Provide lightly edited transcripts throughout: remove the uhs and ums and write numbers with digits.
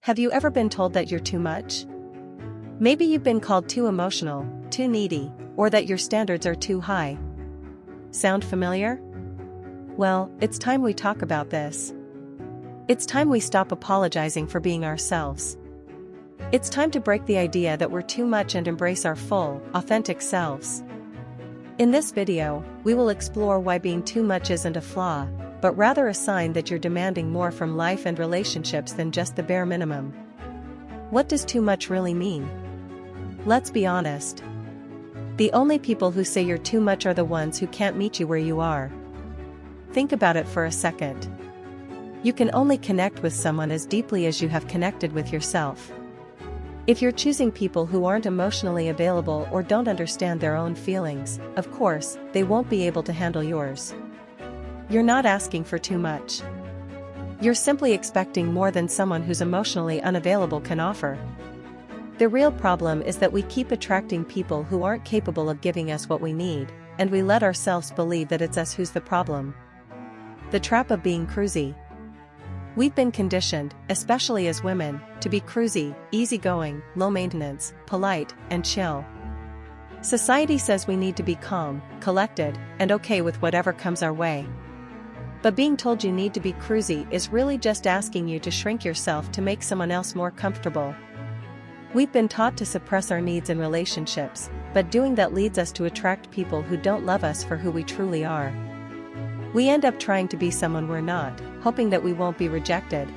Have you ever been told that you're too much? Maybe you've been called too emotional, too needy, or that your standards are too high. Sound familiar? Well, it's time we talk about this. It's time we stop apologizing for being ourselves. It's time to break the idea that we're too much and embrace our full, authentic selves. In this video, we will explore why being too much isn't a flaw, but rather a sign that you're demanding more from life and relationships than just the bare minimum. What does too much really mean? Let's be honest. The only people who say you're too much are the ones who can't meet you where you are. Think about it for a second. You can only connect with someone as deeply as you have connected with yourself. If you're choosing people who aren't emotionally available or don't understand their own feelings, of course, they won't be able to handle yours. You're not asking for too much. You're simply expecting more than someone who's emotionally unavailable can offer. The real problem is that we keep attracting people who aren't capable of giving us what we need, and we let ourselves believe that it's us who's the problem. The trap of being cruisy. We've been conditioned, especially as women, to be cruisy, easygoing, low maintenance, polite, and chill. Society says we need to be calm, collected, and okay with whatever comes our way. But being told you need to be cruisy is really just asking you to shrink yourself to make someone else more comfortable. We've been taught to suppress our needs in relationships, but doing that leads us to attract people who don't love us for who we truly are. We end up trying to be someone we're not, hoping that we won't be rejected.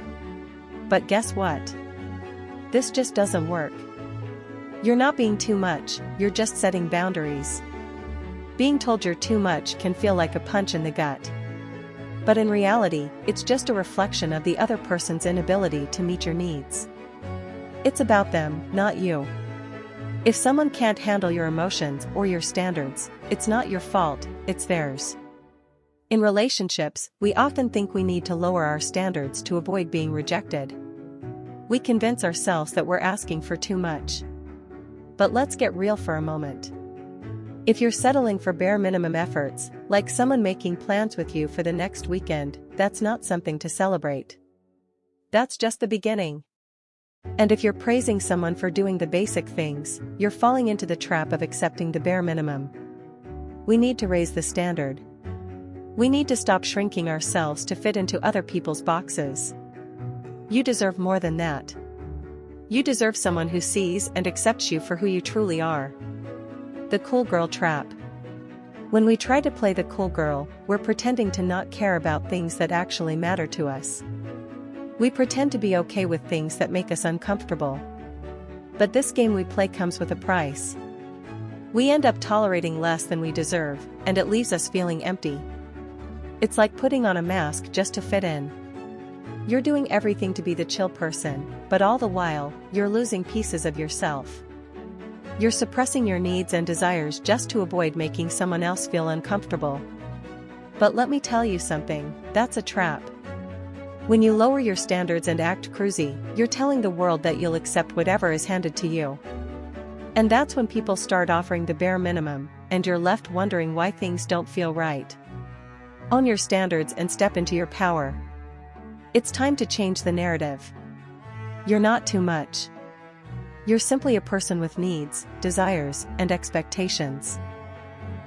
But guess what? This just doesn't work. You're not being too much, you're just setting boundaries. Being told you're too much can feel like a punch in the gut. But in reality, it's just a reflection of the other person's inability to meet your needs. It's about them, not you. If someone can't handle your emotions or your standards, it's not your fault, it's theirs. In relationships, we often think we need to lower our standards to avoid being rejected. We convince ourselves that we're asking for too much. But let's get real for a moment. If you're settling for bare minimum efforts, like someone making plans with you for the next weekend, that's not something to celebrate. That's just the beginning. And if you're praising someone for doing the basic things, you're falling into the trap of accepting the bare minimum. We need to raise the standard. We need to stop shrinking ourselves to fit into other people's boxes. You deserve more than that. You deserve someone who sees and accepts you for who you truly are. The cool girl trap. When we try to play the cool girl, we're pretending to not care about things that actually matter to us. We pretend to be okay with things that make us uncomfortable. But this game we play comes with a price. We end up tolerating less than we deserve, and it leaves us feeling empty. It's like putting on a mask just to fit in. You're doing everything to be the chill person, but all the while, you're losing pieces of yourself. You're suppressing your needs and desires just to avoid making someone else feel uncomfortable. But let me tell you something, that's a trap. When you lower your standards and act cruisy, you're telling the world that you'll accept whatever is handed to you. And that's when people start offering the bare minimum, and you're left wondering why things don't feel right. Own your standards and step into your power. It's time to change the narrative. You're not too much. You're simply a person with needs, desires, and expectations.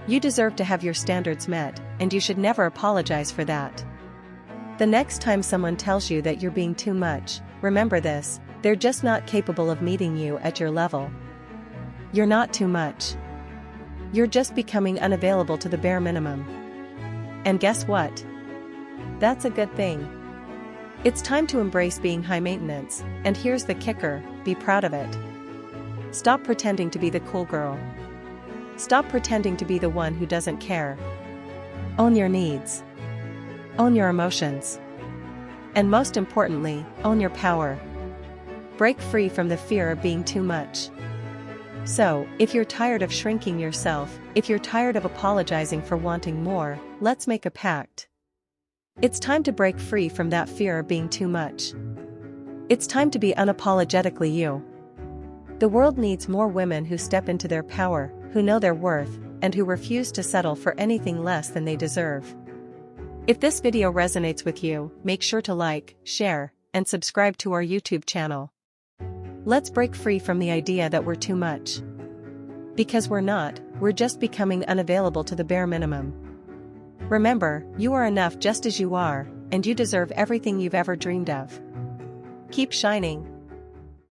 You deserve to have your standards met, and you should never apologize for that. The next time someone tells you that you're being too much, remember this, they're just not capable of meeting you at your level. You're not too much. You're just becoming unavailable to the bare minimum. And guess what? That's a good thing. It's time to embrace being high maintenance, and here's the kicker, be proud of it. Stop pretending to be the cool girl. Stop pretending to be the one who doesn't care. Own your needs. Own your emotions. And most importantly, own your power. Break free from the fear of being too much. So, if you're tired of shrinking yourself, if you're tired of apologizing for wanting more, let's make a pact. It's time to break free from that fear of being too much. It's time to be unapologetically you. The world needs more women who step into their power, who know their worth, and who refuse to settle for anything less than they deserve. If this video resonates with you, make sure to like, share, and subscribe to our YouTube channel. Let's break free from the idea that we're too much. Because we're not, we're just becoming unavailable to the bare minimum. Remember, you are enough just as you are, and you deserve everything you've ever dreamed of. Keep shining.